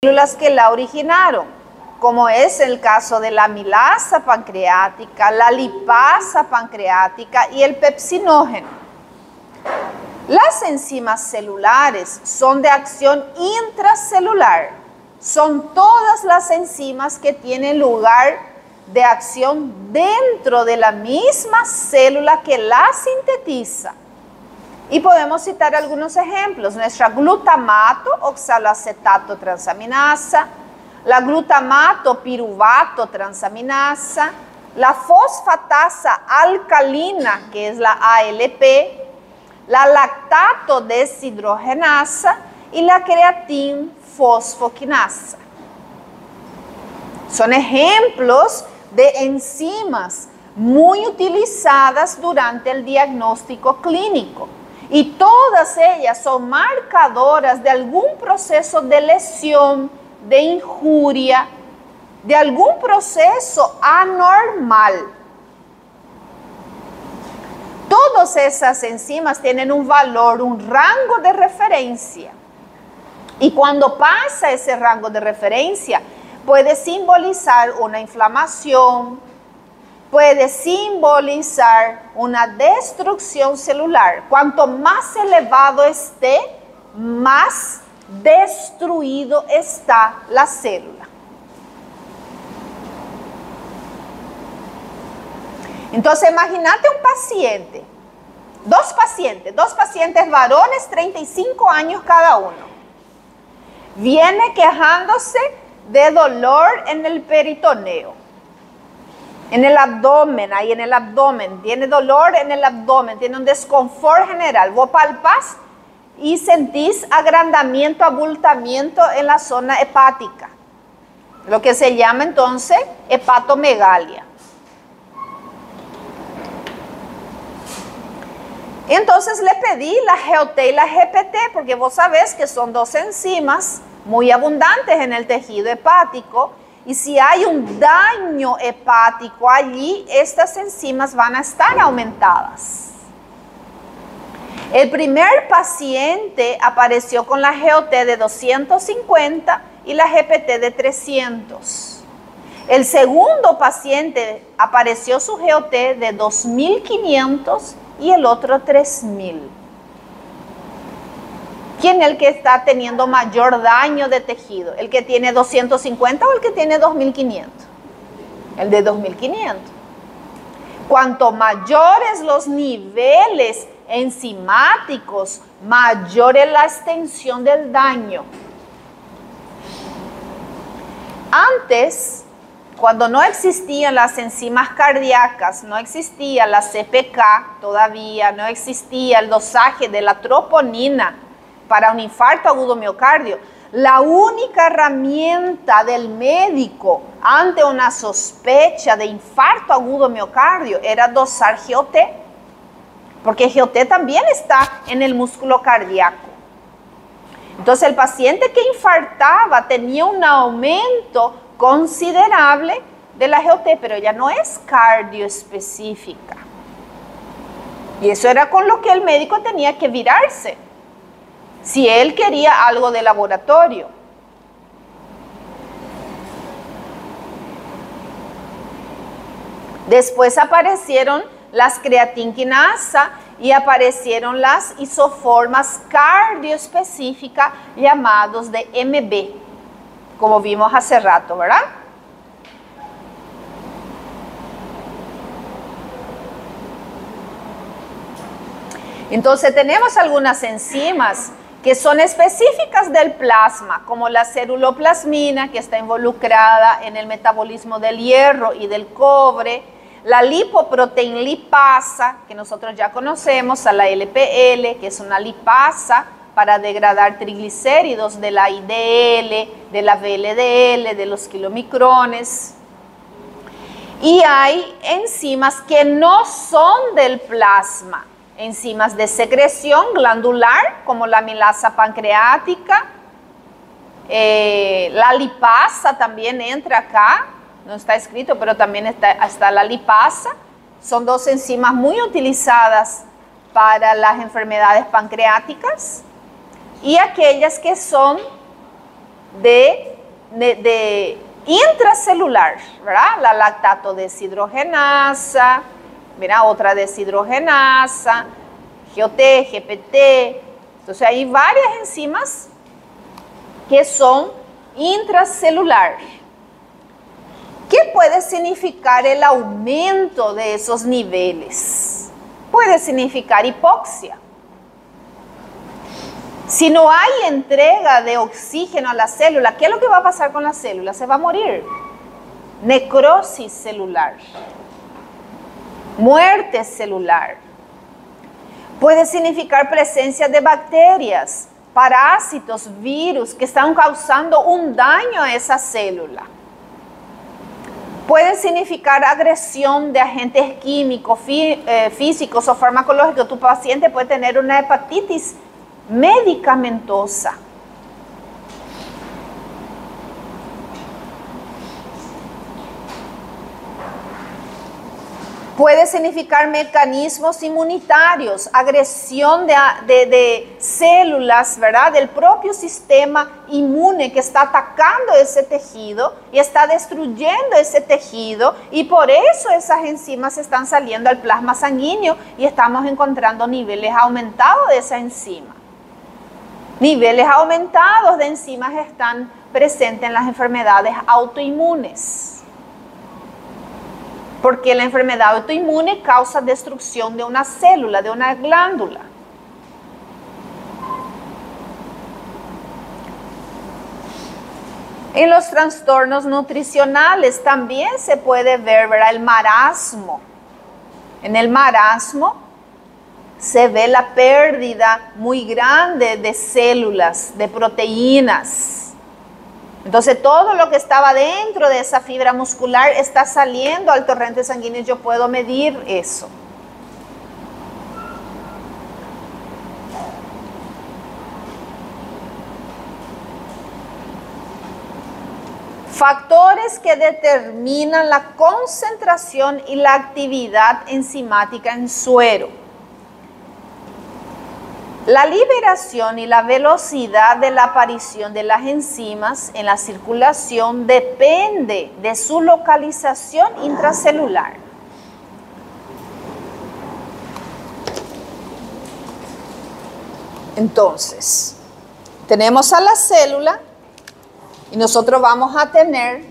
células que la originaron, como es el caso de la amilasa pancreática, la lipasa pancreática y el pepsinógeno. Las enzimas celulares son de acción intracelular. Son todas las enzimas que tienen lugar de acción dentro de la misma célula que la sintetiza. Y podemos citar algunos ejemplos. Nuestra glutamato oxaloacetato transaminasa, la glutamato piruvato transaminasa, la fosfatasa alcalina, que es la ALP, la lactato deshidrogenasa y la creatin fosfoquinasa. Son ejemplos de enzimas muy utilizadas durante el diagnóstico clínico. Y todas ellas son marcadoras de algún proceso de lesión, de injuria, de algún proceso anormal. Todas esas enzimas tienen un valor, un rango de referencia. Y cuando pasa ese rango de referencia, puede simbolizar una inflamación, puede simbolizar una destrucción celular. Cuanto más elevado esté, más destruido está la célula. Entonces, imagínate un paciente, dos pacientes varones, 35 años cada uno. Viene quejándose de dolor en el peritoneo, en el abdomen, ahí en el abdomen, tiene dolor en el abdomen, tiene un desconfort general. Vos palpás y sentís agrandamiento, abultamiento en la zona hepática, lo que se llama entonces hepatomegalia. Entonces le pedí la GOT y la GPT, porque vos sabés que son dos enzimas muy abundantes en el tejido hepático, y si hay un daño hepático allí, estas enzimas van a estar aumentadas. El primer paciente apareció con la GOT de 250 y la GPT de 300. El segundo paciente apareció su GOT de 2500 y el otro 3000. ¿Quién es el que está teniendo mayor daño de tejido? ¿El que tiene 250 o el que tiene 2500? El de 2500. Cuanto mayores los niveles enzimáticos, mayor es la extensión del daño. Antes, cuando no existían las enzimas cardíacas, no existía la CPK todavía, no existía el dosaje de la troponina para un infarto agudo miocardio, la única herramienta del médico ante una sospecha de infarto agudo miocardio era dosar GOT, porque GOT también está en el músculo cardíaco. Entonces el paciente que infartaba tenía un aumento considerable de la GOT, pero ya no es cardioespecífica. Y eso era con lo que el médico tenía que virarse, si él quería algo de laboratorio. Después aparecieron las creatinquinasa y aparecieron las isoformas cardioespecíficas llamados de MB, como vimos hace rato, ¿verdad? Entonces tenemos algunas enzimas que son específicas del plasma, como la ceruloplasmina, que está involucrada en el metabolismo del hierro y del cobre, la lipoprotein lipasa, que nosotros ya conocemos, a la LPL, que es una lipasa para degradar triglicéridos de la IDL, de la VLDL, de los kilomicrones. Y hay enzimas que no son del plasma, enzimas de secreción glandular, como la amilasa pancreática, la lipasa también entra acá, no está escrito, pero también está la lipasa. Son dos enzimas muy utilizadas para las enfermedades pancreáticas, y aquellas que son de intracelular, ¿verdad? La lactato deshidrogenasa, mira, otra deshidrogenasa, GOT, GPT. Entonces hay varias enzimas que son intracelular. ¿Qué puede significar el aumento de esos niveles? Puede significar hipoxia. Si no hay entrega de oxígeno a la célula, ¿qué es lo que va a pasar con la célula? Se va a morir. Necrosis celular. Muerte celular. Puede significar presencia de bacterias, parásitos, virus que están causando un daño a esa célula. Puede significar agresión de agentes químicos, físicos o farmacológicos. Tu paciente puede tener una hepatitis medicamentosa. Puede significar mecanismos inmunitarios, agresión de células, ¿verdad? Del propio sistema inmune que está atacando ese tejido y está destruyendo ese tejido, y por eso esas enzimas están saliendo al plasma sanguíneo y estamos encontrando niveles aumentados de esa enzima. Niveles aumentados de enzimas están presentes en las enfermedades autoinmunes. Porque la enfermedad autoinmune causa destrucción de una célula, de una glándula. En los trastornos nutricionales también se puede ver, ¿verdad?, el marasmo. En el marasmo se ve la pérdida muy grande de células, de proteínas. Entonces todo lo que estaba dentro de esa fibra muscular está saliendo al torrente sanguíneo. Yo puedo medir eso. Factores que determinan la concentración y la actividad enzimática en suero. La liberación y la velocidad de la aparición de las enzimas en la circulación depende de su localización intracelular. Entonces, tenemos a la célula y nosotros vamos a tener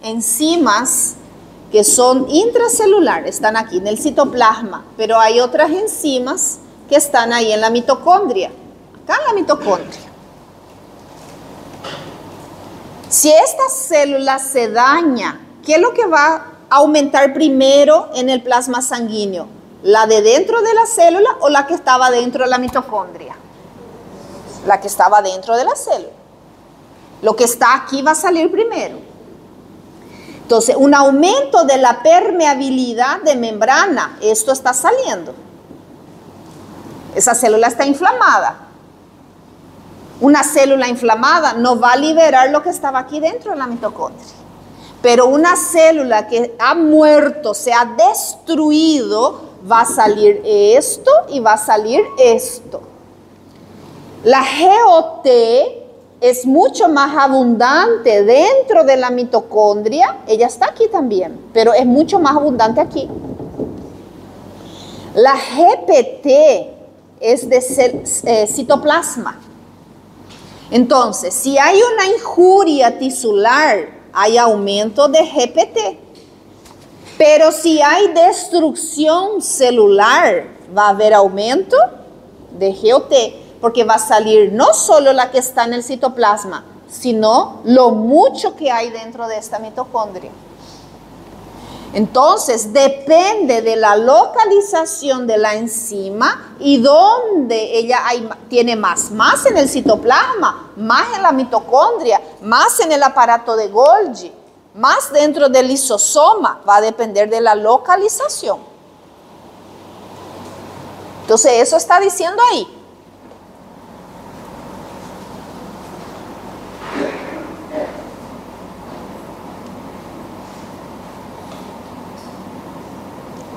enzimas que son intracelulares, están aquí en el citoplasma, pero hay otras enzimas que están ahí en la mitocondria, acá en la mitocondria. Si esta célula se daña, ¿qué es lo que va a aumentar primero en el plasma sanguíneo? ¿La de dentro de la célula o la que estaba dentro de la mitocondria? La que estaba dentro de la célula. Lo que está aquí va a salir primero. Entonces, un aumento de la permeabilidad de membrana, esto está saliendo. Esa célula está inflamada. Una célula inflamada no va a liberar lo que estaba aquí dentro de la mitocondria. Pero una célula que ha muerto, se ha destruido, va a salir esto y va a salir esto. La GOT es mucho más abundante dentro de la mitocondria. Ella está aquí también, pero es mucho más abundante aquí. La GPT es de citoplasma. Entonces, si hay una injuria tisular, hay aumento de GPT. Pero si hay destrucción celular, va a haber aumento de GOT, porque va a salir no solo la que está en el citoplasma, sino lo mucho que hay dentro de esta mitocondria. Entonces, depende de la localización de la enzima y dónde ella tiene más en el citoplasma, más en la mitocondria, más en el aparato de Golgi, más dentro del lisosoma, va a depender de la localización. Entonces, eso está diciendo ahí.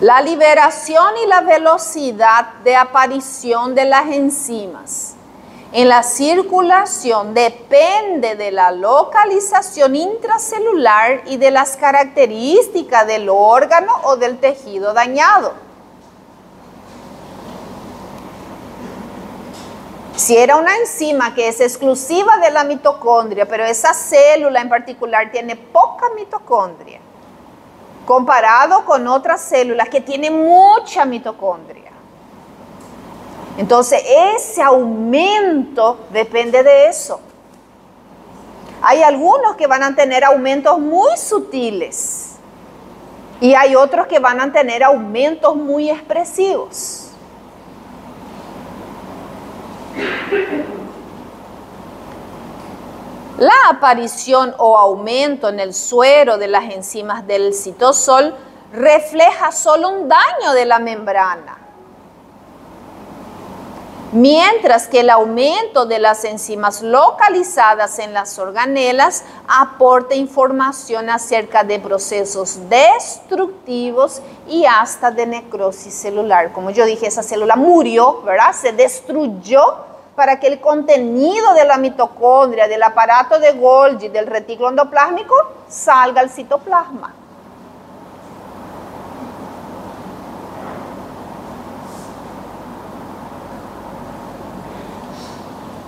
La liberación y la velocidad de aparición de las enzimas en la circulación depende de la localización intracelular y de las características del órgano o del tejido dañado. Si era una enzima que es exclusiva de la mitocondria, pero esa célula en particular tiene poca mitocondria, comparado con otras células que tienen mucha mitocondria, entonces ese aumento depende de eso. Hay algunos que van a tener aumentos muy sutiles y hay otros que van a tener aumentos muy expresivos. La aparición o aumento en el suero de las enzimas del citosol refleja solo un daño de la membrana, mientras que el aumento de las enzimas localizadas en las organelas aporta información acerca de procesos destructivos y hasta de necrosis celular. Como yo dije, esa célula murió, ¿verdad? Se destruyó para que el contenido de la mitocondria, del aparato de Golgi, del retículo endoplásmico, salga al citoplasma.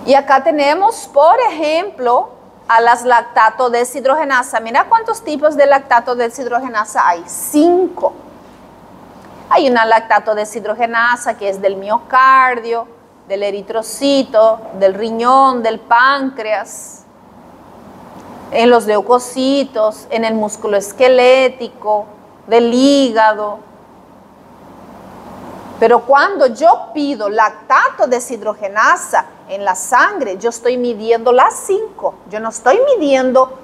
Y acá tenemos, por ejemplo, a las lactato deshidrogenasa. Mira cuántos tipos de lactato deshidrogenasa hay. 5. Hay una lactato deshidrogenasa que es del miocardio, del eritrocito, del riñón, del páncreas, en los leucocitos, en el músculo esquelético, del hígado. Pero cuando yo pido lactato deshidrogenasa en la sangre, yo estoy midiendo las 5. Yo no estoy midiendo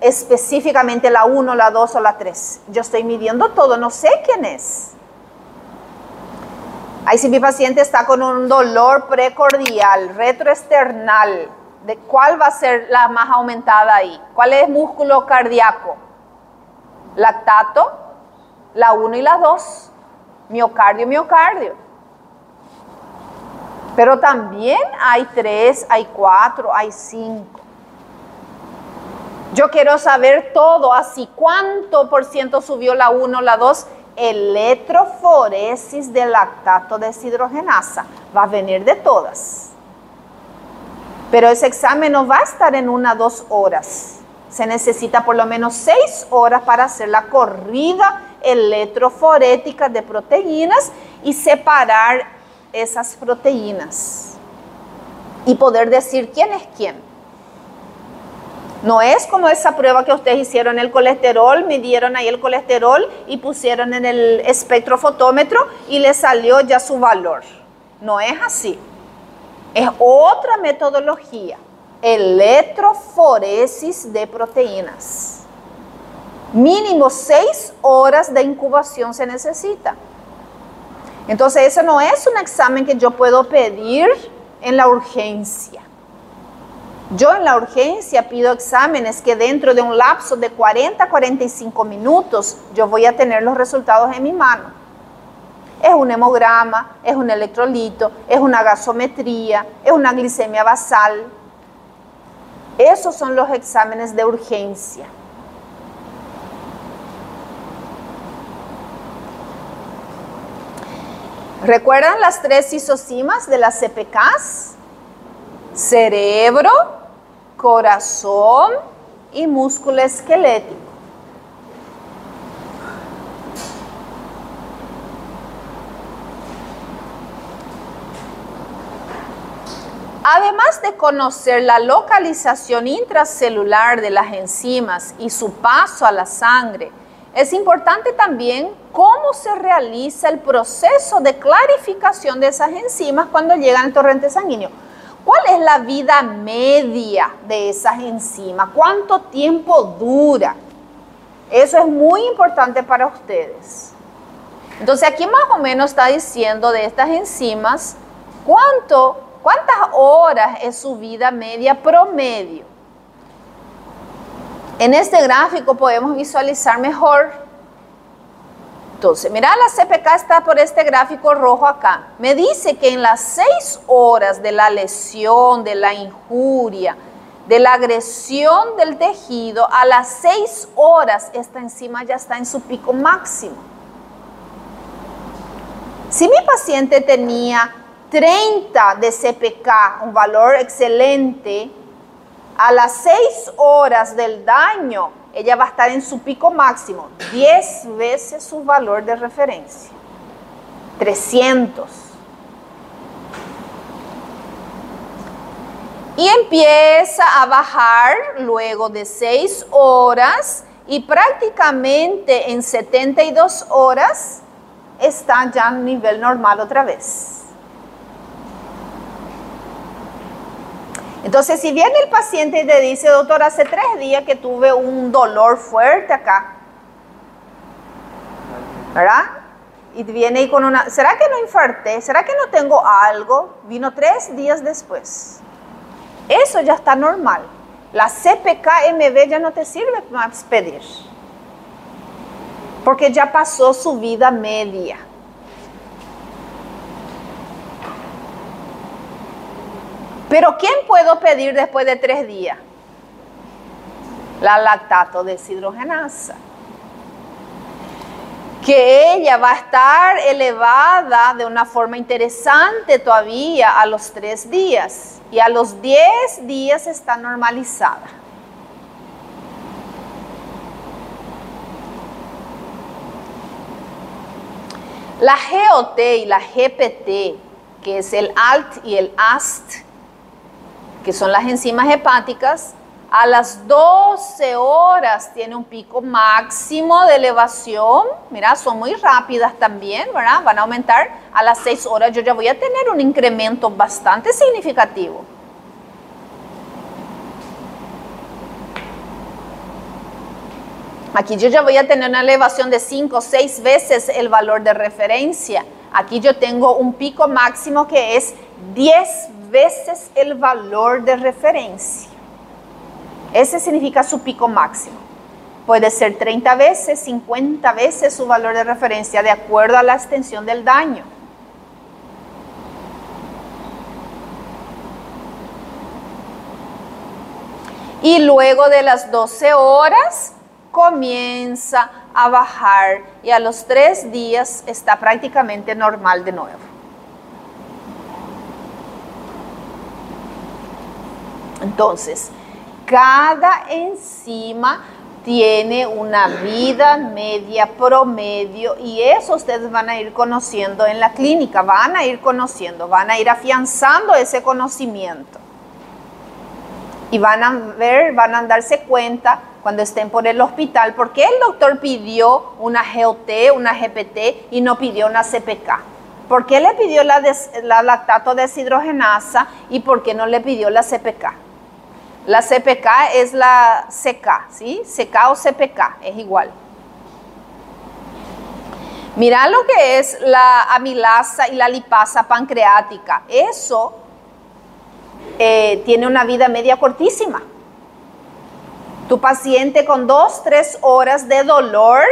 específicamente la 1, la 2 o la 3. Yo estoy midiendo todo, no sé quién es. Ahí si mi paciente está con un dolor precordial, retroesternal, ¿de cuál va a ser la más aumentada ahí? ¿Cuál es músculo cardíaco? Lactato, la 1 y la 2. Miocardio, miocardio. Pero también hay 3, hay 4, hay 5. Yo quiero saber todo, así, ¿cuánto por ciento subió la 1, la 2? Electroforesis de lactato deshidrogenasa. Va a venir de todas. Pero ese examen no va a estar en 1 o 2 horas. Se necesita por lo menos 6 horas para hacer la corrida electroforética de proteínas y separar esas proteínas y poder decir quién es quién. No es como esa prueba que ustedes hicieron el colesterol, midieron ahí el colesterol y pusieron en el espectrofotómetro y le salió ya su valor. No es así. Es otra metodología. Electroforesis de proteínas. Mínimo 6 horas de incubación se necesita. Entonces, eso no es un examen que yo puedo pedir en la urgencia. Yo en la urgencia pido exámenes que dentro de un lapso de 40 a 45 minutos yo voy a tener los resultados en mi mano. Es un hemograma, es un electrolito, es una gasometría, es una glicemia basal. Esos son los exámenes de urgencia. ¿Recuerdan las 3 isocimas de las CPKs? Cerebro, corazón y músculo esquelético. Además de conocer la localización intracelular de las enzimas y su paso a la sangre, es importante también cómo se realiza el proceso de clarificación de esas enzimas cuando llegan al torrente sanguíneo. ¿Cuál es la vida media de esas enzimas? ¿Cuánto tiempo dura? Eso es muy importante para ustedes. Entonces aquí más o menos está diciendo de estas enzimas cuántas horas es su vida media promedio. En este gráfico podemos visualizar mejor. Entonces, mira, la CPK está por este gráfico rojo acá. Me dice que en las 6 horas de la lesión, de la injuria, de la agresión del tejido, a las 6 horas esta enzima ya está en su pico máximo. Si mi paciente tenía 30 de CPK, un valor excelente, a las 6 horas del daño, ella va a estar en su pico máximo, 10 veces su valor de referencia, 300. Y empieza a bajar luego de 6 horas y prácticamente en 72 horas está ya a nivel normal otra vez. Entonces, si viene el paciente y te dice, doctor, hace 3 días que tuve un dolor fuerte acá, ¿verdad? Y viene con una, ¿será que no infarté? ¿Será que no tengo algo? Vino 3 días después. Eso ya está normal. La CPK-MB ya no te sirve más pedir, porque ya pasó su vida media. Pero ¿quién puedo pedir después de 3 días? La lactato deshidrogenasa. Que ella va a estar elevada de una forma interesante todavía a los 3 días. Y a los 10 días está normalizada. La GOT y la GPT, que es el ALT y el AST, que son las enzimas hepáticas, a las 12 horas tiene un pico máximo de elevación. Mira, son muy rápidas también, ¿verdad? Van a aumentar. A las 6 horas yo ya voy a tener un incremento bastante significativo. Aquí yo ya voy a tener una elevación de 5 o 6 veces el valor de referencia. Aquí yo tengo un pico máximo que es 10 veces el valor de referencia. Ese significa su pico máximo. Puede ser 30 veces, 50 veces su valor de referencia, de acuerdo a la extensión del daño. Y luego de las 12 horas comienza a bajar y a los 3 días está prácticamente normal de nuevo. Entonces, cada enzima tiene una vida media promedio y eso ustedes van a ir conociendo en la clínica, van a ir conociendo, van a ir afianzando ese conocimiento. Y van a ver, van a darse cuenta cuando estén por el hospital por qué el doctor pidió una GOT, una GPT y no pidió una CPK. ¿Por qué le pidió la lactato deshidrogenasa y por qué no le pidió la CPK? La CPK es la CK, ¿sí? CK o CPK, es igual. Mira lo que es la amilasa y la lipasa pancreática. Eso tiene una vida media cortísima. Tu paciente con 2-3 horas de dolor,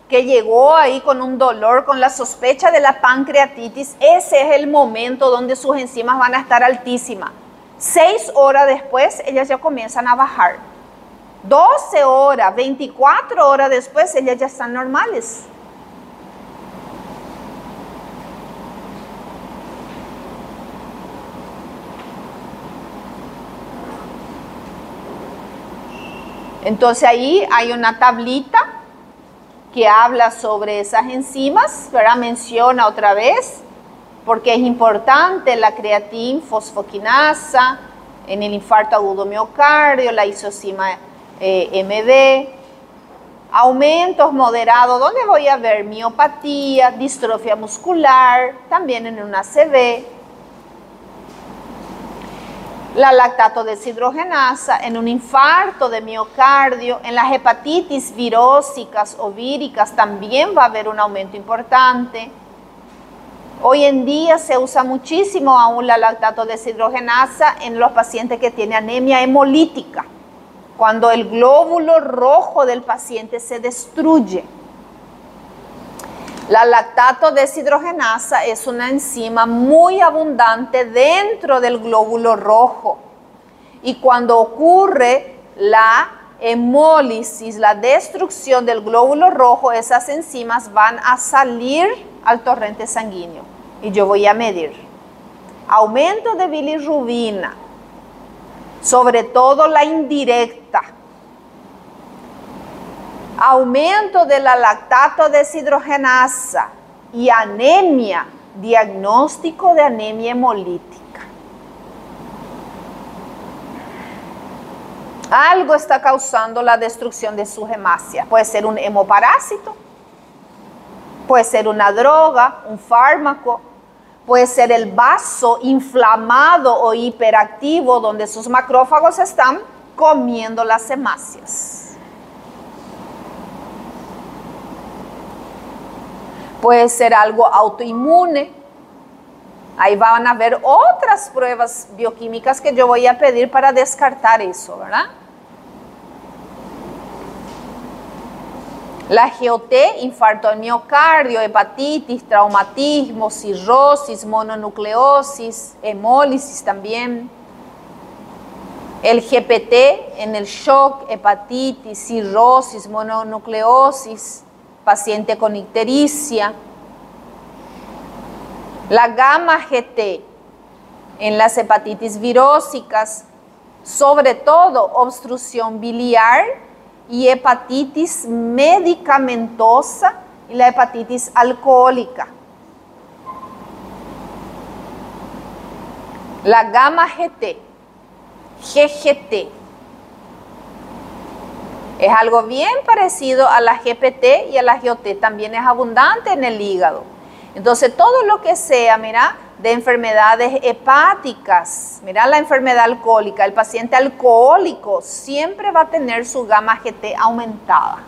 que llegó ahí con un dolor, con la sospecha de la pancreatitis, ese es el momento donde sus enzimas van a estar altísimas. 6 horas después, ellas ya comienzan a bajar. 12 horas, 24 horas después, ellas ya están normales. Entonces ahí hay una tablita que habla sobre esas enzimas, ¿verdad? Menciona otra vez porque es importante la creatina fosfoquinasa en el infarto agudo miocardio, la isocima MB, aumentos moderados, donde voy a ver miopatía, distrofia muscular, también en una ACV, la lactato deshidrogenasa en un infarto de miocardio, en las hepatitis virósicas o víricas también va a haber un aumento importante. Hoy en día se usa muchísimo aún la lactato deshidrogenasa en los pacientes que tienen anemia hemolítica, cuando el glóbulo rojo del paciente se destruye. La lactato deshidrogenasa es una enzima muy abundante dentro del glóbulo rojo. Y cuando ocurre la hemólisis, la destrucción del glóbulo rojo, esas enzimas van a salir al torrente sanguíneo. Y yo voy a medir aumento de bilirrubina, sobre todo la indirecta, aumento de la lactato deshidrogenasa y anemia, diagnóstico de anemia hemolítica. Algo está causando la destrucción de su hemácia. Puede ser un hemoparásito, puede ser una droga, un fármaco, puede ser el vaso inflamado o hiperactivo donde sus macrófagos están comiendo las hemácias. Puede ser algo autoinmune. Ahí van a ver otras pruebas bioquímicas que yo voy a pedir para descartar eso, ¿verdad? La GOT, infarto al miocardio, hepatitis, traumatismo, cirrosis, mononucleosis, hemólisis también. El GPT en el shock, hepatitis, cirrosis, mononucleosis, paciente con ictericia. La gamma GT en las hepatitis virósicas, sobre todo obstrucción biliar y hepatitis medicamentosa y la hepatitis alcohólica. La gamma GT, GGT, es algo bien parecido a la GPT y a la GOT, también es abundante en el hígado. Entonces, todo lo que sea, mira, de enfermedades hepáticas, mira la enfermedad alcohólica, el paciente alcohólico siempre va a tener su gamma GT aumentada.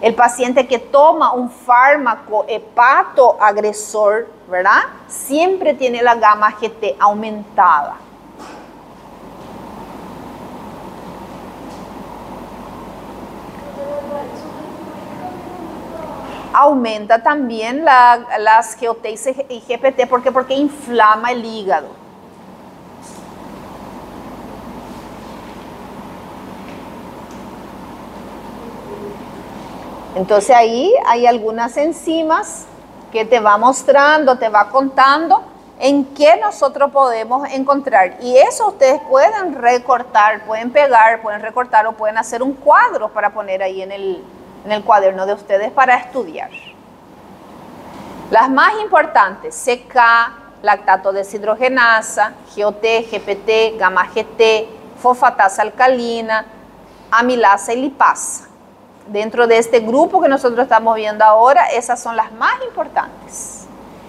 El paciente que toma un fármaco hepatoagresor, ¿verdad? Siempre tiene la gamma GT aumentada. Aumenta también las GOT y GPT. ¿Por qué? Porque inflama el hígado. Entonces ahí hay algunas enzimas que te va mostrando, te va contando en qué nosotros podemos encontrar. Y eso ustedes pueden recortar, pueden pegar, pueden recortar o pueden hacer un cuadro para poner ahí en el cuaderno de ustedes para estudiar. Las más importantes, CK, lactato deshidrogenasa, GOT, GPT, gamma GT, fosfatasa alcalina, amilasa y lipasa. Dentro de este grupo que nosotros estamos viendo ahora, esas son las más importantes.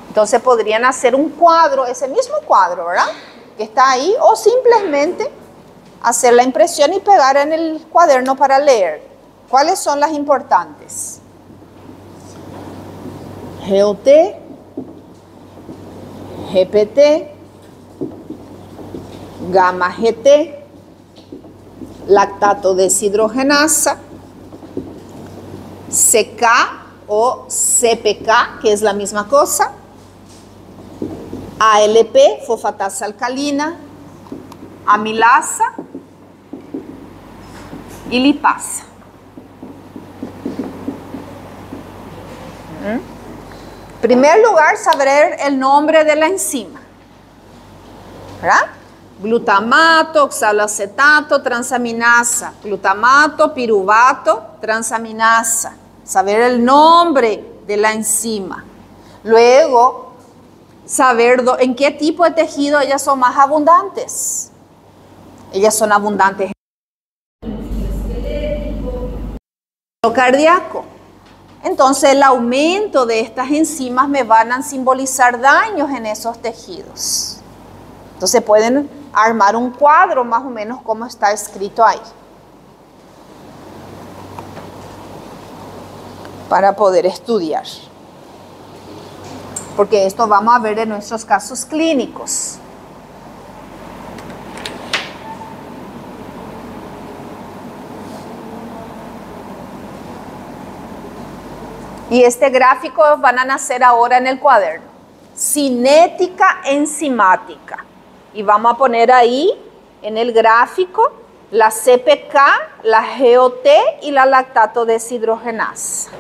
Entonces podrían hacer un cuadro, ese mismo cuadro, ¿verdad? Que está ahí, o simplemente hacer la impresión y pegar en el cuaderno para leer. ¿Cuáles son las importantes? GOT, GPT, gamma GT, lactato deshidrogenasa, CK o CPK, que es la misma cosa, ALP, fosfatasa alcalina, amilasa y lipasa. En primer lugar, saber el nombre de la enzima, ¿verdad? Glutamato, oxaloacetato, transaminasa, glutamato, piruvato, transaminasa. Saber el nombre de la enzima. Luego, saber en qué tipo de tejido ellas son más abundantes. Ellas son abundantes en lo cardíaco. Entonces, el aumento de estas enzimas me van a simbolizar daños en esos tejidos. Entonces, pueden armar un cuadro más o menos como está escrito ahí, para poder estudiar. Porque esto vamos a ver en nuestros casos clínicos. Y este gráfico van a nacer ahora en el cuaderno. Cinética enzimática. Y vamos a poner ahí en el gráfico la CPK, la GOT y la lactato deshidrogenasa.